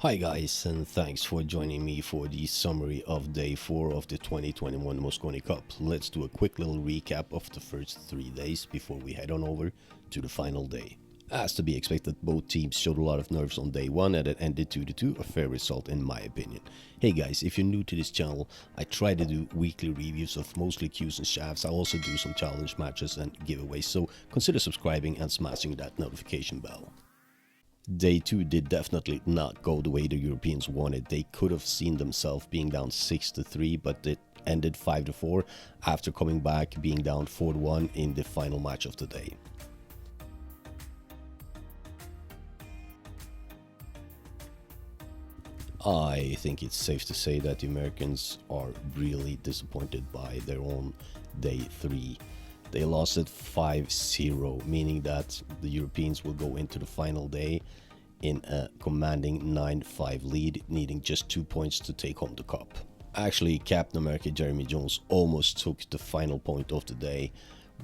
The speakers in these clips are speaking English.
Hi guys, and thanks for joining me for the summary of day 4 of the 2021 Mosconi Cup. Let's do a quick little recap of the first 3 days before we head on over to the final day. As to be expected, both teams showed a lot of nerves on day 1 and it ended 2-2, a fair result in my opinion. Hey guys, if you're new to this channel, I try to do weekly reviews of mostly queues and shafts. I also do some challenge matches and giveaways, so consider subscribing and smashing that notification bell. Day 2 did definitely not go the way the Europeans wanted. They could have seen themselves being down 6-3, but it ended 5-4 after coming back being down 4-1 in the final match of the day. I think it's safe to say that the Americans are really disappointed by their own day 3. They lost it 5-0, meaning that the Europeans will go into the final day in a commanding 9-5 lead, needing just 2 points to take home the cup. Actually, Captain America Jeremy Jones almost took the final point of the day,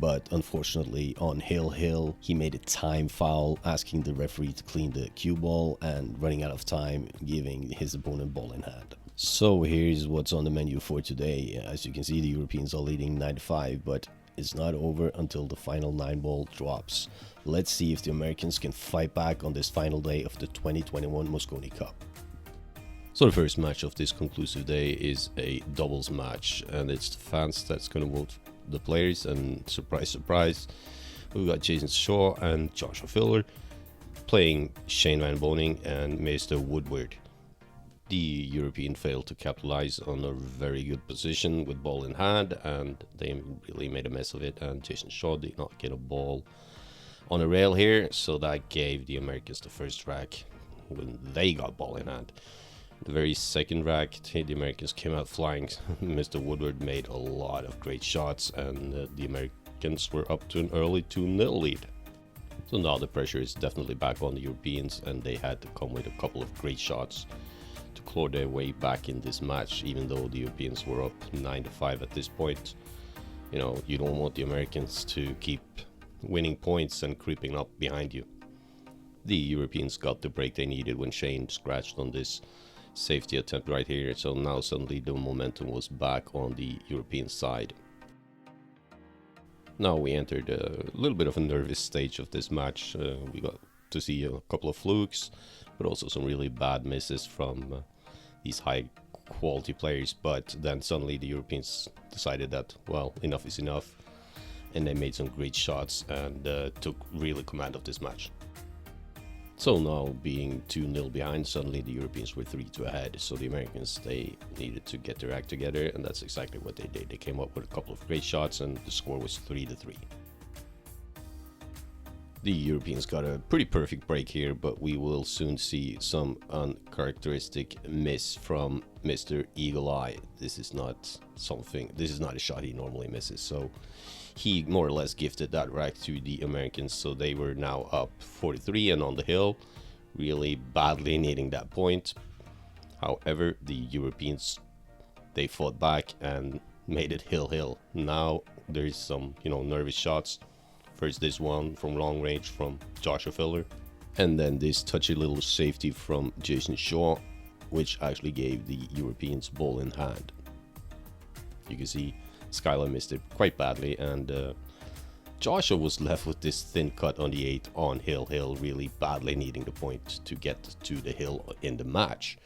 but unfortunately on Hill, he made a time foul, asking the referee to clean the cue ball and running out of time, giving his opponent ball in hand. So here's what's on the menu for today. As you can see, the Europeans are leading 9-5, but it's not over until the final 9 ball drops. Let's see if the Americans can fight back on this final day of the 2021 Mosconi Cup. So the first match of this conclusive day is a doubles match, and it's the fans that's going to vote the players, and surprise surprise, we've got Jason Shaw and Joshua Filler playing Shane Van Boning and Mr. Woodward. The European failed to capitalize on a very good position with ball in hand, and they really made a mess of it, and Jason Shaw did not get a ball on a rail here, so that gave the Americans the first rack when they got ball in hand. The very second rack, the Americans came out flying. Mr. Woodward made a lot of great shots, and the Americans were up to an early 2-0 lead. So now the pressure is definitely back on the Europeans, and they had to come with a couple of great shots to claw their way back in this match, even though the Europeans were up 9-5 at this point. You know, you don't want the Americans to keep winning points and creeping up behind you. The Europeans got the break they needed when Shane scratched on this safety attempt right here, so now suddenly the momentum was back on the European side. Now we entered a little bit of a nervous stage of this match. We got to see a couple of flukes, but also some really bad misses from these high quality players. But then suddenly the Europeans decided that, well, enough is enough, and they made some great shots and took really command of this match. So now, being 2-0 behind, suddenly the Europeans were 3-2 ahead. So the Americans, they needed to get their act together, and that's exactly what they did. They came up with a couple of great shots, and the score was 3-3. The Europeans got a pretty perfect break here, but we will soon see some uncharacteristic miss from Mr. Eagle Eye. This is not a shot he normally misses, so he more or less gifted that rack to the Americans, so they were now up 43 and on the hill, really badly needing that point. However, the Europeans, they fought back and made it hill. Now there's some, nervous shots. First this one from long range from Joshua Filler, and then this touchy little safety from Jason Shaw, which actually gave the Europeans ball in hand. You can see Skylar missed it quite badly, and Joshua was left with this thin cut on the 8 on hill, really badly needing the point to get to the hill in the match.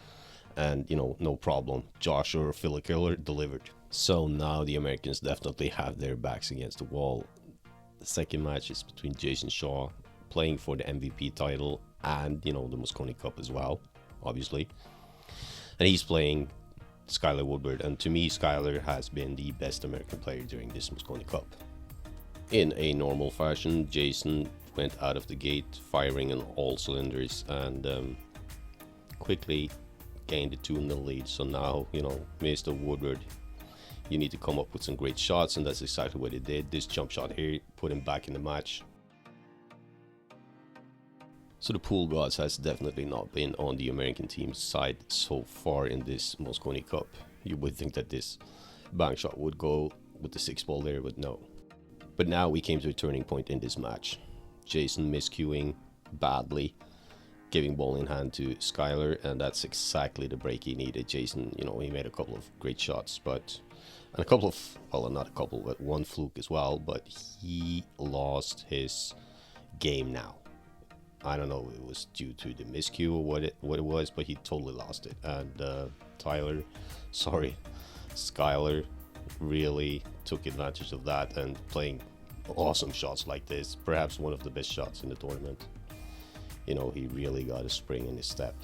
And, no problem. Joshua Filler Killer delivered. So now the Americans definitely have their backs against the wall. The second match is between Jason Shaw, playing for the MVP title and, the Mosconi Cup as well, obviously. And he's playing Skylar Woodward, and to me, Skylar has been the best American player during this Mosconi Cup. In a normal fashion, Jason went out of the gate firing on all cylinders and quickly gained a 2-0 lead. So now, Mr. Woodward, you need to come up with some great shots, and that's exactly what he did. This jump shot here put him back in the match. So the pool gods has definitely not been on the American team's side so far in this Mosconi Cup. You would think that this bank shot would go with the 6 ball there, but no. But now we came to a turning point in this match. Jason miscuing badly, giving ball in hand to Skyler, and that's exactly the break he needed. Jason, he made a couple of great shots, and a couple of, well, not a couple, but one fluke as well, but he lost his game now. I don't know if it was due to the miscue or what it was, but he totally lost it. And Skyler really took advantage of that and playing awesome shots like this, perhaps one of the best shots in the tournament. He really got a spring in his step.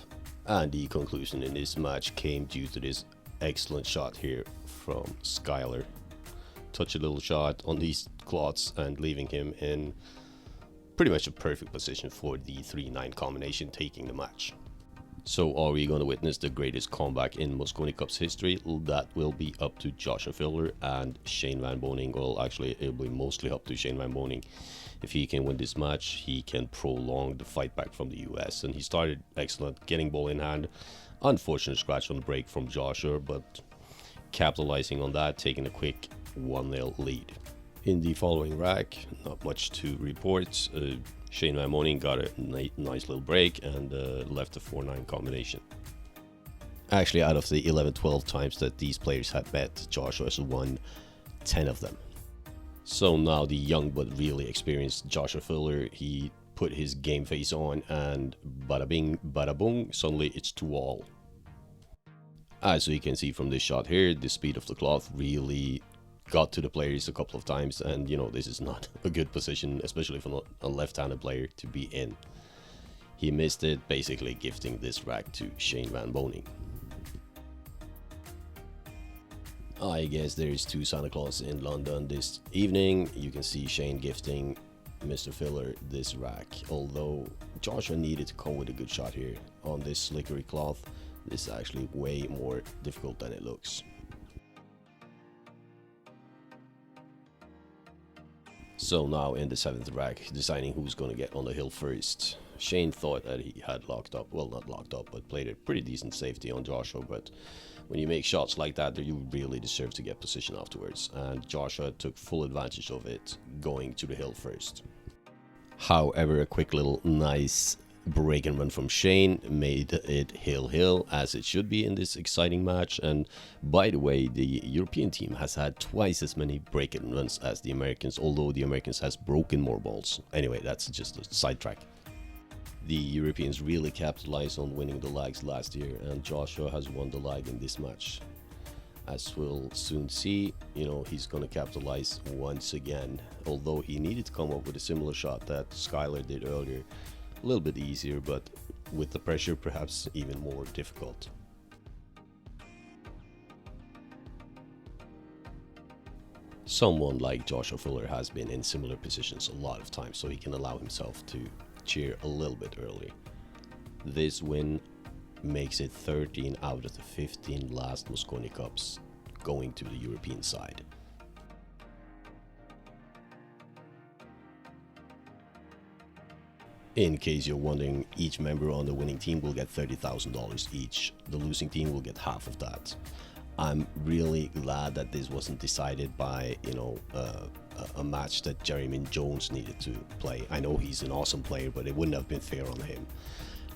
And the conclusion in this match came due to this excellent shot here from Skyler. Touch a little shot on these cloths and leaving him in pretty much a perfect position for the 3-9 combination, taking the match. So are we going to witness the greatest comeback in Mosconi Cup's history? That will be up to Joshua Filler and Shane Van Boening. Well, actually, it will be mostly up to Shane Van Boening. If he can win this match, he can prolong the fight back from the US. And he started excellent, getting ball in hand. Unfortunate scratch on the break from Joshua, but capitalizing on that, taking a quick 1-0 lead. In the following rack, not much to report. Shane Van Boening got a nice little break and left a 4-9 combination. Actually, out of the 11-12 times that these players had bet, Joshua has won 10 of them. So now the young but really experienced Joshua Filler, he put his game face on, and bada bing, bada boom, suddenly it's 2-all. As you can see from this shot here, the speed of the cloth really got to the players a couple of times, and this is not a good position, especially for a left-handed player to be in. He missed it, basically gifting this rack to Shane Van Boening. I guess there is 2 Santa Claus in London this evening. You can see Shane gifting Mr. Filler this rack, although Joshua needed to come with a good shot here on this slickery cloth. This is actually way more difficult than it looks. So now in the 7th rack, deciding who's going to get on the hill first. Shane thought that he had locked up, well, not locked up, but played a pretty decent safety on Joshua. But when you make shots like that, you really deserve to get position afterwards. And Joshua took full advantage of it, going to the hill first. However, a quick little nice break and run from Shane made it hill as it should be in this exciting match. And by the way, the European team has had twice as many break and runs as the Americans, although the Americans has broken more balls. Anyway, that's just a sidetrack. The Europeans really capitalized on winning the lags last year, and Joshua has won the lag in this match. As we'll soon see, he's going to capitalize once again, although he needed to come up with a similar shot that Skyler did earlier. A little bit easier, but with the pressure perhaps even more difficult. Someone like Joshua Fuller has been in similar positions a lot of times, so he can allow himself to cheer a little bit early. This win makes it 13 out of the 15 last Mosconi Cups going to the European side. In case you're wondering, each member on the winning team will get $30,000 each. The losing team will get half of that. I'm really glad that this wasn't decided by, a match that Jeremy Jones needed to play. I know he's an awesome player, but it wouldn't have been fair on him.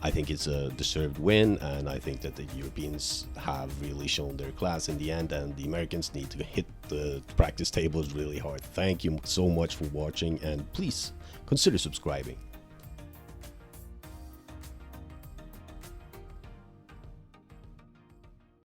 I think it's a deserved win, and I think that the Europeans have really shown their class in the end, and the Americans need to hit the practice tables really hard. Thank you so much for watching, and please consider subscribing.